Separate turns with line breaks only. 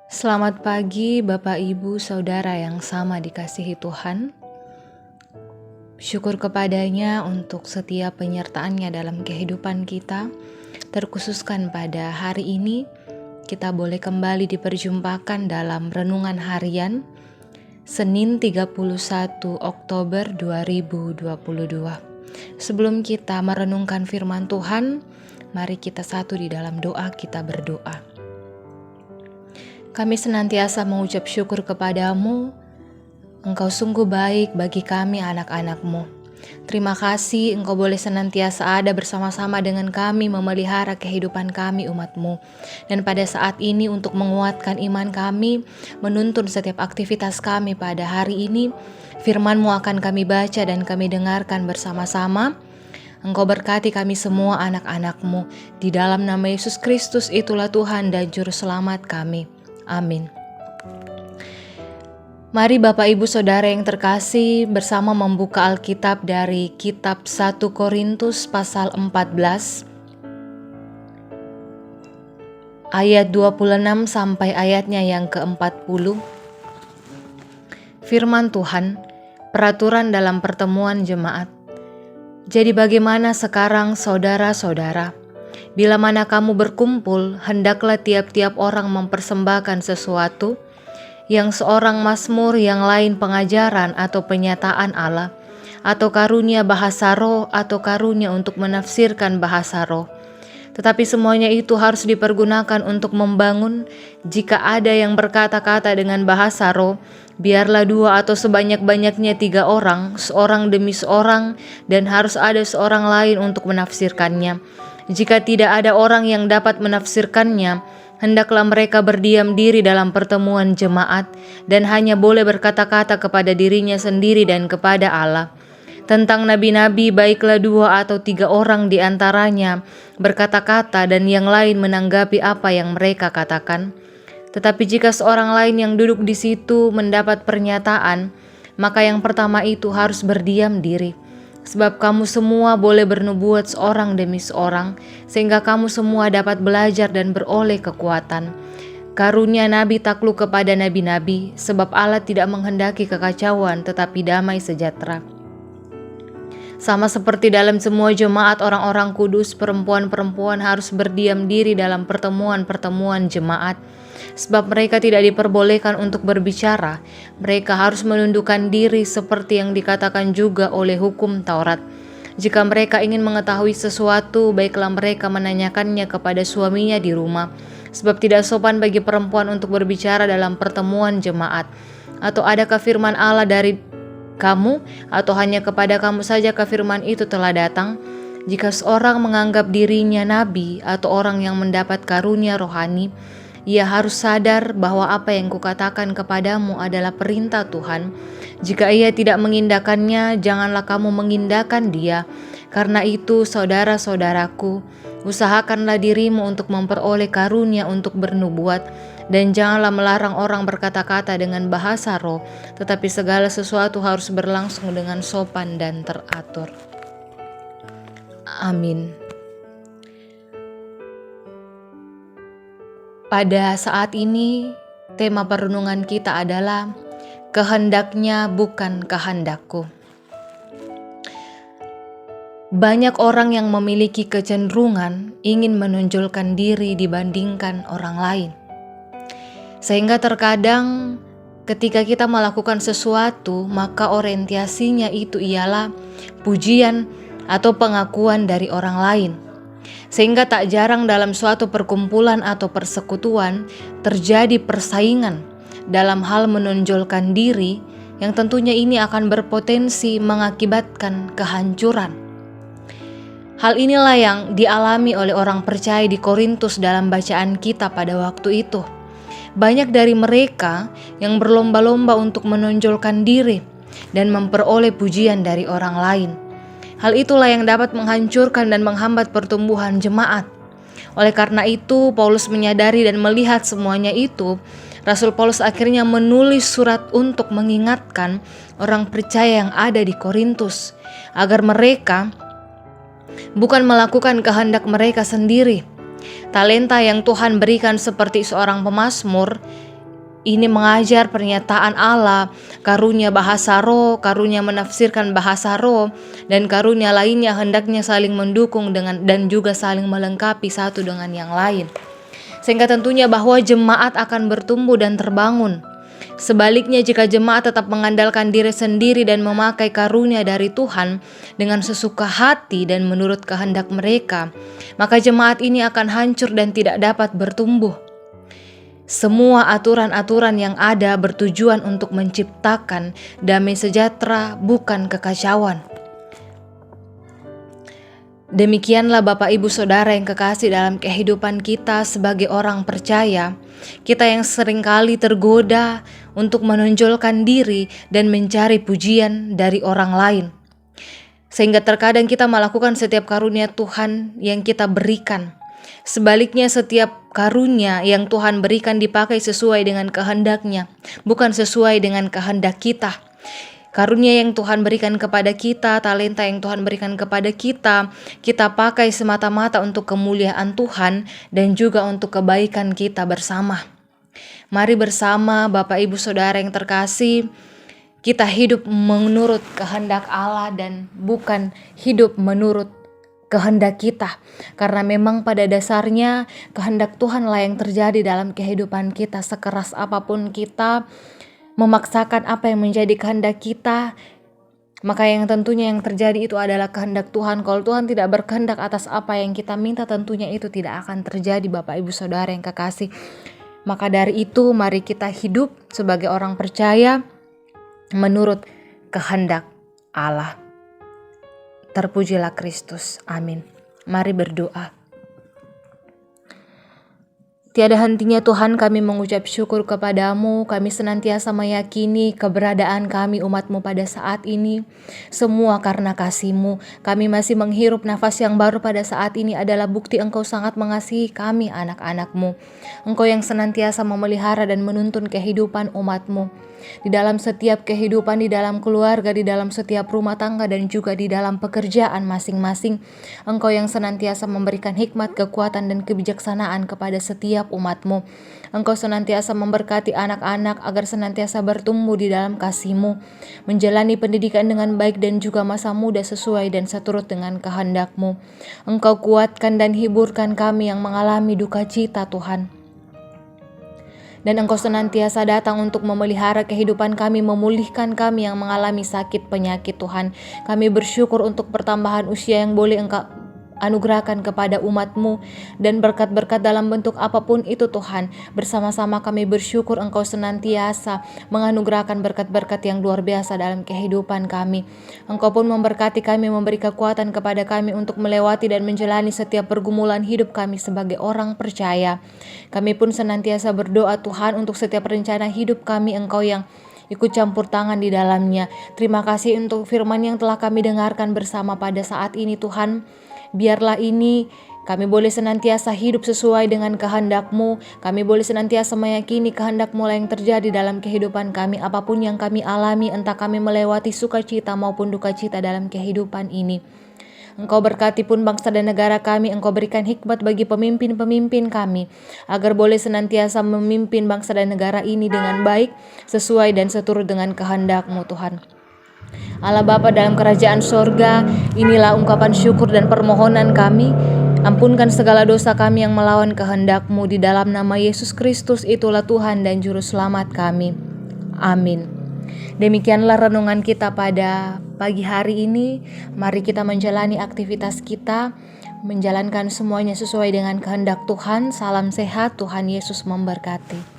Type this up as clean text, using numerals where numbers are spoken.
Selamat pagi Bapak Ibu Saudara yang sama dikasihi Tuhan. Syukur kepadanya untuk setiap penyertaannya dalam kehidupan kita. Terkhususkan pada hari ini, kita boleh kembali diperjumpakan dalam renungan harian Senin 31 Oktober 2022. Sebelum kita merenungkan firman Tuhan, mari kita satu di dalam doa, kita berdoa. Kami senantiasa mengucap syukur kepadamu, Engkau sungguh baik bagi kami anak-anak-Mu. Terima kasih Engkau boleh senantiasa ada bersama-sama dengan kami memelihara kehidupan kami umat-Mu. Dan pada saat ini untuk menguatkan iman kami, menuntun setiap aktivitas kami pada hari ini, firman-Mu akan kami baca dan kami dengarkan bersama-sama. Engkau berkati kami semua anak-anak-Mu. Di dalam nama Yesus Kristus itulah Tuhan dan Juru Selamat kami. Amin. Mari Bapak Ibu Saudara yang terkasih bersama membuka Alkitab dari kitab 1 Korintus pasal 14 ayat 26 sampai ayatnya yang ke-40. Firman Tuhan, peraturan dalam pertemuan jemaat. Jadi bagaimana sekarang saudara-saudara? Bila mana kamu berkumpul, hendaklah tiap-tiap orang mempersembahkan sesuatu, yang seorang mazmur, yang lain pengajaran atau penyataan Allah, atau karunia bahasa roh, atau karunia untuk menafsirkan bahasa roh. Tetapi semuanya itu harus dipergunakan untuk membangun. Jika ada yang berkata-kata dengan bahasa roh, biarlah 2 atau sebanyak-banyaknya 3 orang, seorang demi seorang, dan harus ada seorang lain untuk menafsirkannya. Jika tidak ada orang yang dapat menafsirkannya, hendaklah mereka berdiam diri dalam pertemuan jemaat dan hanya boleh berkata-kata kepada dirinya sendiri dan kepada Allah. Tentang nabi-nabi, baiklah 2 atau 3 orang di antaranya berkata-kata dan yang lain menanggapi apa yang mereka katakan. Tetapi jika seorang lain yang duduk di situ mendapat pernyataan, maka yang pertama itu harus berdiam diri. Sebab kamu semua boleh bernubuat seorang demi seorang, sehingga kamu semua dapat belajar dan beroleh kekuatan. Karunia nabi takluk kepada nabi-nabi, sebab Allah tidak menghendaki kekacauan tetapi damai sejahtera. Sama seperti dalam semua jemaat orang-orang kudus, perempuan-perempuan harus berdiam diri dalam pertemuan-pertemuan jemaat. Sebab mereka tidak diperbolehkan untuk berbicara, mereka harus menundukkan diri seperti yang dikatakan juga oleh hukum Taurat. Jika mereka ingin mengetahui sesuatu, baiklah mereka menanyakannya kepada suaminya di rumah. Sebab tidak sopan bagi perempuan untuk berbicara dalam pertemuan jemaat. Atau adakah firman Allah dari kamu, atau hanya kepada kamu saja firman itu telah datang? Jika seorang menganggap dirinya nabi atau orang yang mendapat karunia rohani, ia harus sadar bahwa apa yang kukatakan kepadamu adalah perintah Tuhan. Jika ia tidak mengindahkannya, janganlah kamu mengindahkan dia. Karena itu, saudara-saudaraku, usahakanlah dirimu untuk memperoleh karunia untuk bernubuat, dan janganlah melarang orang berkata-kata dengan bahasa roh, tetapi segala sesuatu harus berlangsung dengan sopan dan teratur. Amin. Pada saat ini, tema perenungan kita adalah kehendaknya bukan kehendakku. Banyak orang yang memiliki kecenderungan ingin menonjolkan diri dibandingkan orang lain. Sehingga terkadang ketika kita melakukan sesuatu, maka orientasinya itu ialah pujian atau pengakuan dari orang lain. Sehingga tak jarang dalam suatu perkumpulan atau persekutuan terjadi persaingan dalam hal menonjolkan diri, yang tentunya ini akan berpotensi mengakibatkan kehancuran. Hal inilah yang dialami oleh orang percaya di Korintus dalam bacaan kita pada waktu itu. Banyak dari mereka yang berlomba-lomba untuk menonjolkan diri dan memperoleh pujian dari orang lain. Hal itulah yang dapat menghancurkan dan menghambat pertumbuhan jemaat. Oleh karena itu, Paulus menyadari dan melihat semuanya itu, Rasul Paulus akhirnya menulis surat untuk mengingatkan orang percaya yang ada di Korintus, agar mereka bukan melakukan kehendak mereka sendiri. Talenta yang Tuhan berikan seperti seorang pemazmur, ini mengajar pernyataan Allah, karunia bahasa roh, karunia menafsirkan bahasa roh, dan karunia lainnya hendaknya saling mendukung dan juga saling melengkapi satu dengan yang lain. Sehingga tentunya bahwa jemaat akan bertumbuh dan terbangun. Sebaliknya, jika jemaat tetap mengandalkan diri sendiri dan memakai karunia dari Tuhan dengan sesuka hati dan menurut kehendak mereka, maka jemaat ini akan hancur dan tidak dapat bertumbuh. Semua aturan-aturan yang ada bertujuan untuk menciptakan damai sejahtera, bukan kekacauan. Demikianlah Bapak Ibu Saudara yang kekasih dalam kehidupan kita sebagai orang percaya, kita yang seringkali tergoda untuk menonjolkan diri dan mencari pujian dari orang lain. Sehingga terkadang kita melakukan setiap karunia Tuhan yang kita berikan. Sebaliknya, setiap karunia yang Tuhan berikan dipakai sesuai dengan kehendak-Nya, bukan sesuai dengan kehendak kita. Karunia yang Tuhan berikan kepada kita, talenta yang Tuhan berikan kepada kita, kita pakai semata-mata untuk kemuliaan Tuhan dan juga untuk kebaikan kita bersama. Mari bersama Bapak Ibu Saudara yang terkasih, kita hidup menurut kehendak Allah dan bukan hidup menurut kehendak kita, karena memang pada dasarnya kehendak Tuhanlah yang terjadi dalam kehidupan kita. Sekeras apapun kita memaksakan apa yang menjadi kehendak kita, maka yang tentunya yang terjadi itu adalah kehendak Tuhan. Kalau Tuhan tidak berkehendak atas apa yang kita minta, tentunya itu tidak akan terjadi, Bapak Ibu Saudara yang kekasih. Maka dari itu, mari kita hidup sebagai orang percaya menurut kehendak Allah. Terpujilah Kristus. Amin. Mari berdoa. Tiada hentinya Tuhan, kami mengucap syukur kepadamu. Kami senantiasa meyakini keberadaan kami umat-Mu pada saat ini. Semua karena kasih-Mu. Kami masih menghirup nafas yang baru pada saat ini adalah bukti Engkau sangat mengasihi kami, anak-anak-Mu. Engkau yang senantiasa memelihara dan menuntun kehidupan umat-Mu. Di dalam setiap kehidupan, di dalam keluarga, di dalam setiap rumah tangga, dan juga di dalam pekerjaan masing-masing. Engkau yang senantiasa memberikan hikmat, kekuatan, dan kebijaksanaan kepada setiap umat-Mu. Engkau senantiasa memberkati anak-anak agar senantiasa bertumbuh di dalam kasih-Mu, menjalani pendidikan dengan baik dan juga masa muda sesuai dan seturut dengan kehendak-Mu. Engkau kuatkan dan hiburkan kami yang mengalami duka cita, Tuhan. Dan Engkau senantiasa datang untuk memelihara kehidupan kami, memulihkan kami yang mengalami sakit penyakit, Tuhan. Kami bersyukur untuk pertambahan usia yang boleh Engkau anugerahkan kepada umat-Mu, dan berkat-berkat dalam bentuk apapun itu, Tuhan. Bersama-sama kami bersyukur Engkau senantiasa menganugerahkan berkat-berkat yang luar biasa dalam kehidupan kami. Engkau pun memberkati kami, memberi kekuatan kepada kami untuk melewati dan menjalani setiap pergumulan hidup kami sebagai orang percaya. Kami pun senantiasa berdoa, Tuhan, untuk setiap rencana hidup kami, Engkau yang ikut campur tangan di dalamnya. Terima kasih untuk firman yang telah kami dengarkan bersama pada saat ini, Tuhan. Biarlah ini kami boleh senantiasa hidup sesuai dengan kehendak-Mu. Kami boleh senantiasa meyakini kehendak-Mu yang terjadi dalam kehidupan kami. Apapun yang kami alami, entah kami melewati sukacita maupun duka cita dalam kehidupan ini. Engkau berkati pun bangsa dan negara kami. Engkau berikan hikmat bagi pemimpin-pemimpin kami, agar boleh senantiasa memimpin bangsa dan negara ini dengan baik, sesuai dan seturut dengan kehendak-Mu, Tuhan. Allah Bapa dalam kerajaan sorga, inilah ungkapan syukur dan permohonan kami. Ampunkan segala dosa kami yang melawan kehendak-Mu. Di dalam nama Yesus Kristus, itulah Tuhan dan Juru Selamat kami. Amin. Demikianlah renungan kita pada pagi hari ini. Mari kita menjalani aktivitas kita, menjalankan semuanya sesuai dengan kehendak Tuhan. Salam sehat, Tuhan Yesus memberkati.